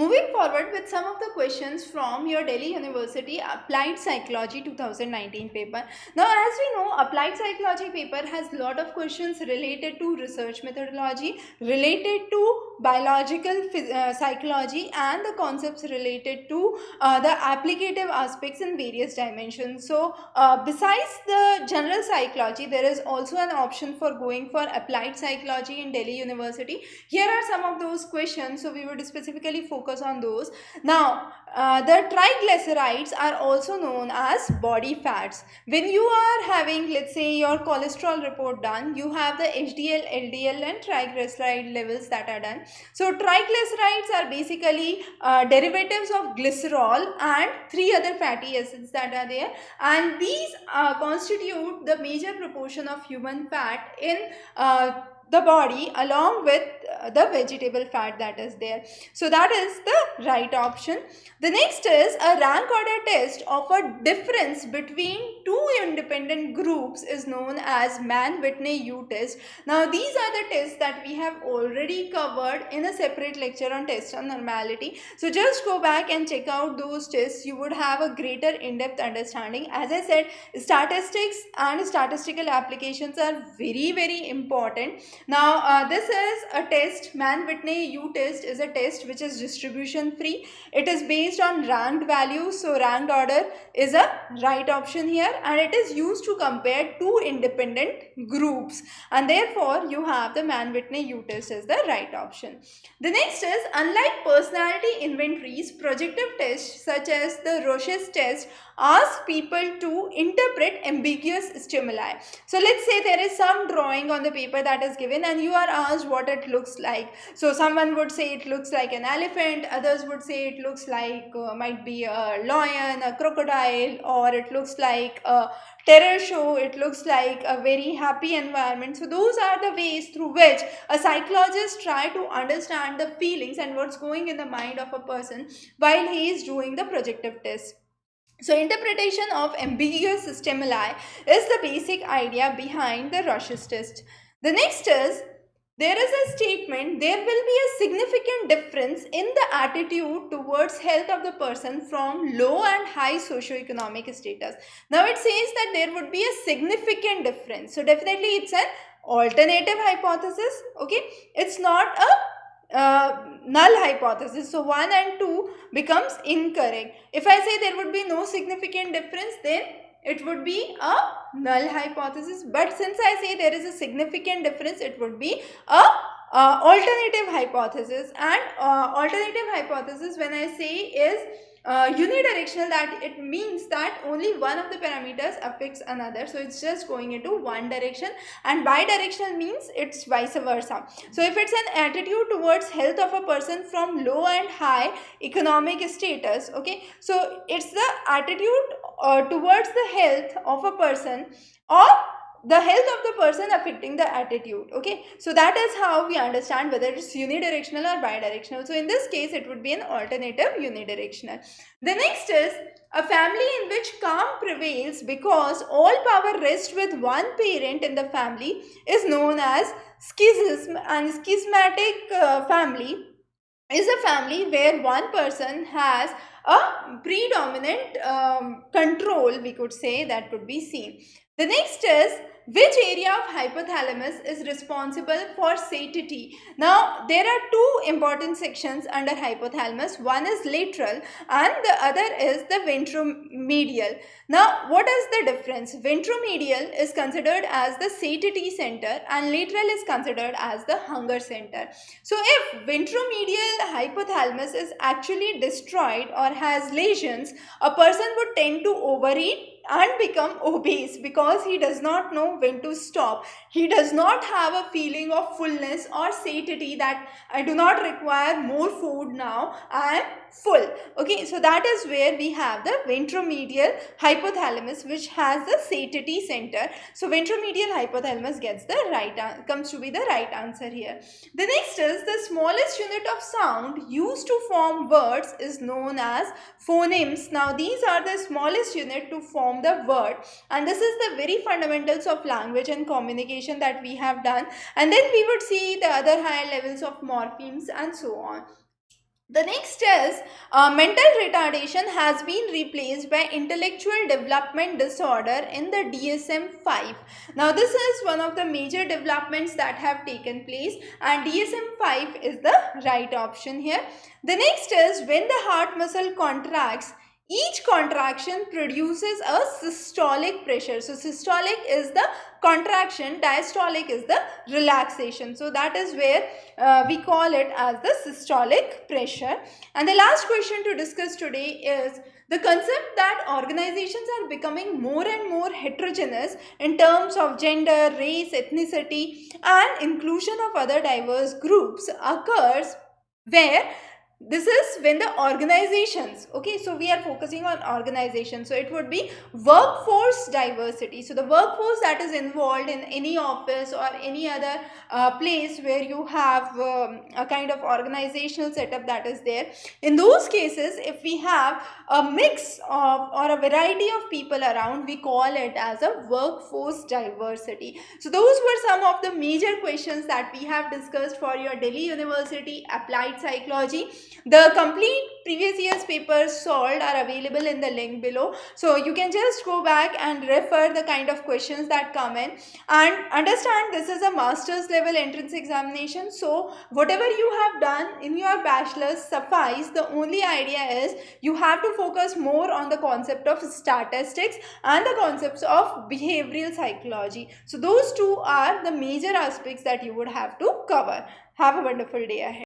Moving forward with some of the questions from your Delhi University Applied Psychology 2019 paper. Now, as we know, Applied Psychology paper has a lot of questions related to research methodology, related to biological psychology, and the concepts related to the applicative aspects in various dimensions. So, besides the general psychology, there is also an option for going for applied psychology in Delhi University. Here are some of those questions, so we would specifically focus on those. Now, the triglycerides are also known as body fats. When you are having, let's say, your cholesterol report done, you have the HDL, LDL and triglyceride levels that are done. So triglycerides are basically derivatives of glycerol and three other fatty acids that are there, and these constitute the major proportion of human fat in the body, along with the vegetable fat that is there. So that is the right option. The next is a rank order test of a difference between two independent groups is known as Mann-Whitney-U test. Now these are the tests that we have already covered in a separate lecture on tests on normality. So just go back and check out those tests. You would have a greater in-depth understanding. As I said, statistics and statistical applications are very important. Now this is a test. Mann-Whitney-U test is a test which is distribution free. It is based on ranked values, so ranked order is a right option here, and it is used to compare two independent groups, and therefore you have the Mann-Whitney-U test as the right option. The next is, unlike personality inventories, projective tests such as the Roche's test ask people to interpret ambiguous stimuli. So let's say there is some drawing on the paper that is given and you are asked what it looks like. So someone would say it looks like an elephant, others would say it looks like might be a lion, a crocodile, or it looks like a terror show, it looks like a very happy environment. So those are the ways through which a psychologist try to understand the feelings and what's going in the mind of a person while he is doing the projective test. So interpretation of ambiguous stimuli is the basic idea behind the Roche's test. The next is, there is a statement, there will be a significant difference in the attitude towards health of the person from low and high socioeconomic status. Now it says that there would be a significant difference. So definitely it's an alternative hypothesis. Okay, it's not a null hypothesis. So 1 and 2 becomes incorrect. If I say there would be no significant difference, then it would be a null hypothesis. But since I say there is a significant difference, it would be a alternative hypothesis. And alternative hypothesis, when I say, is unidirectional, that it means that only one of the parameters affects another, so it's just going into one direction, and bidirectional means it's vice versa. So if it's an attitude towards health of a person from low and high economic status, okay, so it's the attitude towards the health of a person, or the health of the person affecting the attitude. Okay, so that is how we understand whether it's unidirectional or bidirectional. So in this case it would be an alternative unidirectional. The next is, a family in which calm prevails because all power rests with one parent in the family is known as schism, and schismatic family is a family where one person has a predominant control, we could say, that could be seen. The next is, which area of hypothalamus is responsible for satiety? Now, there are two important sections under hypothalamus. One is lateral and the other is the ventromedial. Now, what is the difference? Ventromedial is considered as the satiety center and lateral is considered as the hunger center. So, if ventromedial hypothalamus is actually destroyed or has lesions, a person would tend to overeat and become obese because he does not know when to stop. He does not have a feeling of fullness or satiety that I do not require more food now, I am full. Okay, so that is where we have the ventromedial hypothalamus, which has the satiety center. So ventromedial hypothalamus gets the comes to be the right answer here. The next is, the smallest unit of sound used to form words is known as phonemes. Now these are the smallest unit to form the word, and this is the very fundamentals of language and communication that we have done, and then we would see the other higher levels of morphemes and so on. The next is mental retardation has been replaced by intellectual development disorder in the DSM-5. Now, this is one of the major developments that have taken place, and DSM-5 is the right option here. The next is when the heart muscle contracts, each contraction produces a systolic pressure. So, systolic is the contraction, diastolic is the relaxation. So, that is where we call it as the systolic pressure. And the last question to discuss today is the concept that organizations are becoming more and more heterogeneous in terms of gender, race, ethnicity, and inclusion of other diverse groups occurs where this is when the organizations, okay, so we are focusing on organizations, so it would be workforce diversity. So the workforce that is involved in any office or any other place where you have a kind of organizational setup that is there, in those cases if we have a mix of or a variety of people around, we call it as a workforce diversity. So those were some of the major questions that we have discussed for your Delhi University Applied Psychology. The complete previous year's papers solved are available in the link below, so you can just go back and refer the kind of questions that come in, and understand this is a master's level entrance examination, so whatever you have done in your bachelor's suffice. The only idea is you have to focus more on the concept of statistics and the concepts of behavioral psychology. So those two are the major aspects that you would have to cover. Have a wonderful day ahead.